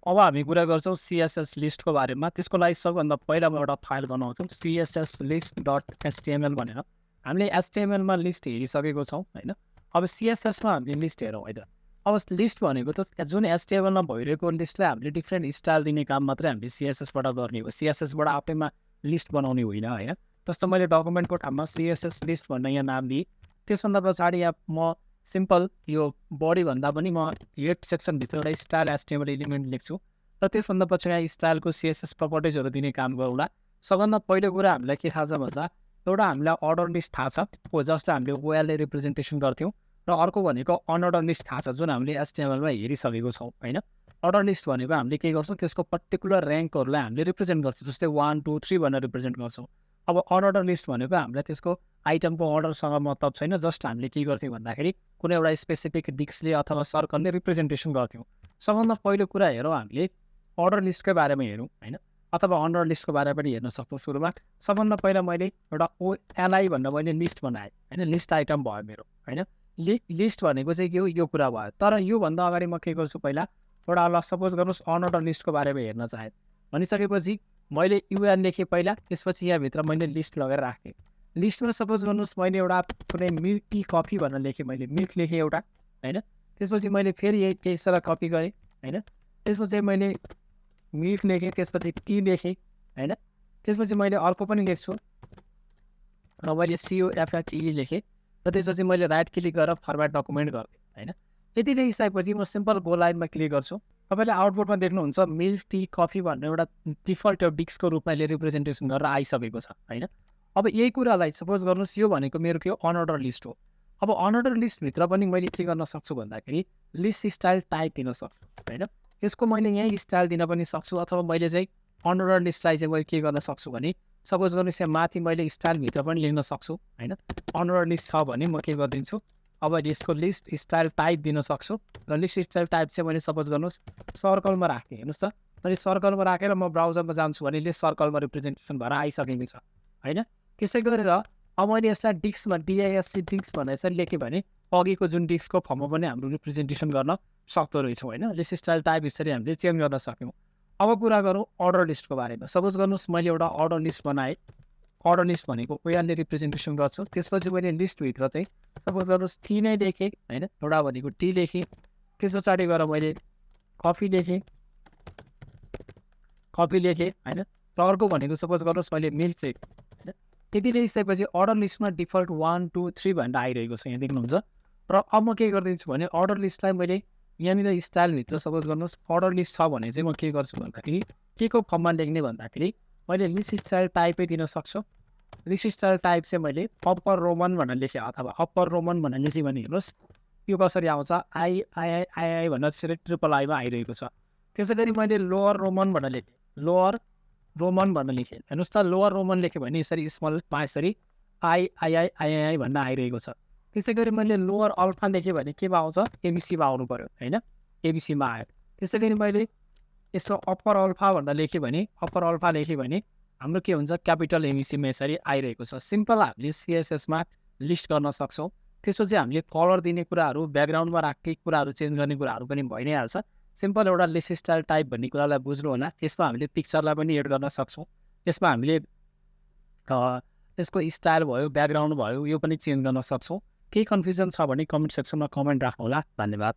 अब हामी कुरा गर्छौँ CSS लिस्टको बारेमा। त्यसको लागि सबभन्दा पहिला म एउटा फाइल बनाउँछौँ CSS list डट HTML भनेर। हामीले HTML-मा लिस्ट हेरिसकेको छौँ होइन। अब CSS-मा हामीले लिस्ट हेरौँ होइन। अब लिस्ट भनेको त जुन HTML-मा भइरहेको लिस्टलाई हामीले डिफ्रेन्ट स्टाइल दिने काम मात्रै हामीले CSS-बाट गर्ने हो। CSS-बाट आफैमा लिस्ट बनाउने होइन होइन। जस्तो मैले डकुमेन्टको ठाउँमा CSS लिस्ट भन्ने यहाँ नाम दिएँ। त्यसभन्दा पछाडि यहाँ म सिम्पल यो बडीभन्दा पनि म हेड सेक्सनभित्र एउटा स्टाइल HTML एलिमेन्ट लेख्छु र त्यसभन्दा पछि यहाँ स्टाइलको CSS प्रपर्टिजहरू दिने काम गरौँला। सबभन्दा पहिलो कुरा हामीलाई के थाहा छ भन्दा एउटा हामीलाई अर्डर लिस्ट थाहा छ हो जसलाई हामीले OL रिप्रेजेन्टेसन गर्थ्यौँ र अर्को भनेको अनअर्डर लिस्ट थाहा छ जुन हामीले HTML-मा हेरिसकेको छौँ होइन। अर्डर लिस्ट भनेको हामीले के गर्छौँ त्यसको पर्टिकुलर ऱ्याङ्कहरूलाई हामीले रिप्रेजेन्ट गर्छौँ जस्तै 1 2 3 भनेर रिप्रेजेन्ट गर्छौँ। अब अनअर्डर लिस्ट भनेको हामीलाई त्यसको आइटमको अर्डरसँग मतलब छैन। जस्ट हामीले के गर्थ्यौँ भन्दाखेरि कुनै एउटा स्पेसिफिक डिस्कले अथवा सर्कलले रिप्रेजेन्टेसन गर्थ्यौँ। सबभन्दा पहिलो कुरा हेरौँ हामीले अर्डर लिस्टकै बारेमा हेरौँ होइन अथवा अनअर्डर लिस्टको बारेमा पनि हेर्न सक्छौँ। सुरुमा सबभन्दा पहिला मैले एउटा OLI भनेर मैले लिस्ट बनाएँ होइन। लिस्ट आइटम भयो मेरो होइन। लिस्ट भनेको चाहिँ के हो यो कुरा भयो। तर योभन्दा अगाडि म के गर्छु पहिला एउटा ल सपोज गर्नुहोस् अनअर्डर लिस्टको बारेमा हेर्न चाहेँ भनिसकेपछि मैले UL लेखेँ पहिला। त्यसपछि यहाँभित्र मैले लिस्ट लगेर राखेँ। लिस्टमा सपोज गर्नुहोस् मैले एउटा कुनै मिल्क टी कफी भनेर लेखेँ। मैले मिल्क लेखेँ एउटा होइन। त्यसपछि मैले फेरि यही टेक्स्टलाई कपी गरेँ होइन। त्यसपछि मैले मिल्क लेखेँ त्यसपछि टी लेखेँ होइन। त्यसपछि मैले अर्को पनि लेख्छु र मैले COFFTE लेखेँ र त्यसपछि मैले राइट क्लिक गरेर फर्मेट डकुमेन्ट गरेँ होइन। यति लेखिसकेपछि म सिम्पल गो लाइनमा क्लिक गर्छु। तपाईँले आउटपुटमा देख्नुहुन्छ मिल्क टी कफी भन्ने एउटा डिफल्ट डिस्कको रूपमा यसले रिप्रेजेन्टेसन गरेर आइसकेको छ होइन। अब यही कुरालाई सपोज गर्नुहोस् यो भनेको मेरो के हो अनअर्डर लिस्ट हो। अब अनअर्डर लिस्टभित्र पनि मैले के गर्न सक्छु भन्दाखेरि लिस्ट स्टाइल टाइप दिन सक्छु होइन। यसको मैले यहीँ स्टाइल दिन पनि सक्छु अथवा मैले चाहिँ अनअर्डर लिस्टलाई चाहिँ मैले के गर्न सक्छु भने सपोज गर्नुहोस् यहाँ माथि मैले स्टाइलभित्र पनि लेख्न सक्छु होइन। अनअर्डर लिस्ट छ भने म के गरिदिन्छु अब यसको लिस्ट स्टाइल टाइप दिन सक्छु र लिस्ट स्टाइल टाइप चाहिँ मैले सपोज गर्नुहोस् सर्कलमा राखेँ। हेर्नुहोस् त मैले सर्कलमा राखेर म ब्राउजरमा जान्छु भने लिस्ट सर्कलमा रिप्रेजेन्टेसन भएर आइसकेको छ होइन। त्यसै गरेर अब मैले यसलाई डिस्कमा DISC डिस्क भनेर चाहिँ लेखेँ भने अघिको जुन डिस्कको फर्ममा पनि हाम्रो रिप्रेजेन्टेसन गर्न सक्दो रहेछौँ होइन। लिस्ट स्टाइल टाइप यसरी हामीले चेन्ज गर्न सक्यौँ। अब कुरा गरौँ अर्डर लिस्टको बारेमा। सपोज गर्नुहोस् मैले एउटा अर्डर लिस्ट बनाएँ। अर्डर लिस्ट भनेको OLले रिप्रेजेन्टेसन गर्छु। त्यसपछि मैले लिस्टभित्र चाहिँ सपोज गर्नुहोस् टी नै लेखेँ होइन। एउटा भनेको टी लेखेँ। त्यस पछाडि गएर मैले कफी लेखेँ होइन। र अर्को भनेको सपोज गर्नुहोस् मैले मिल्क चाहिँ होइन। यति लेखिसकेपछि अर्डर लिस्टमा डिफल्ट 1 2 3 भनेर आइरहेको छ यहाँ देख्नुहुन्छ। र अब म के गरिदिन्छु भने अर्डर लिस्टलाई मैले यहाँनिर स्टाइलभित्र सपोज गर्नुहोस् अर्डर लिस्ट छ भने चाहिँ म के गर्छु भन्दाखेरि के को फर्ममा लेख्ने भन्दाखेरि मैले लिस्ट स्टाइल टाइपै दिन सक्छु। लिस्ट स्टाइल टाइप चाहिँ मैले अप्पर रोमन भनेर लेखेँ अथवा अप्पर रोमन भनेर लेखेँ भने हेर्नुहोस् यो कसरी आउँछ आई भनेर त्यसरी ट्रिपल आईमा आइरहेको छ। त्यसै गरी मैले लोवर रोमन भनेर लेखेँ लोवर रोमन भनेर लेखेँ हेर्नुहोस् त लोवर रोमन लेखेँ भने यसरी स्मलमा यसरी आई भनेर आइरहेको छ। त्यसै गरी मैले लोवर अल्फा लेखेँ भने केमा आउँछ ABCमा आउनु पऱ्यो होइन। ABCमा आयो। त्यसै गरी मैले यसो अप्पर अल्फा भनेर लेखेँ भने अप्पर अल्फा लेखेँ भने हाम्रो के हुन्छ क्यापिटल ABCमा यसरी आइरहेको छ। सिम्पल हामीले CSSमा लिस्ट गर्न सक्छौँ। त्यसपछि हामीले कलर दिने कुराहरू ब्याकग्राउन्डमा राख्ने कुराहरू चेन्ज गर्ने कुराहरू पनि भइ नै हाल्छ। सिम्पल एउटा लिस्ट स्टाइल टाइप भन्ने कुरालाई बुझ्नु होला। त्यसमा हामीले पिक्चरलाई पनि एड गर्न सक्छौँ। त्यसमा हामीले त्यसको स्टाइल भयो ब्याकग्राउन्ड भयो यो पनि चेन्ज गर्न सक्छौँ। केही कन्फ्युजन छ भने कमेन्ट सेक्सनमा कमेन्ट राख्नु होला। धन्यवाद।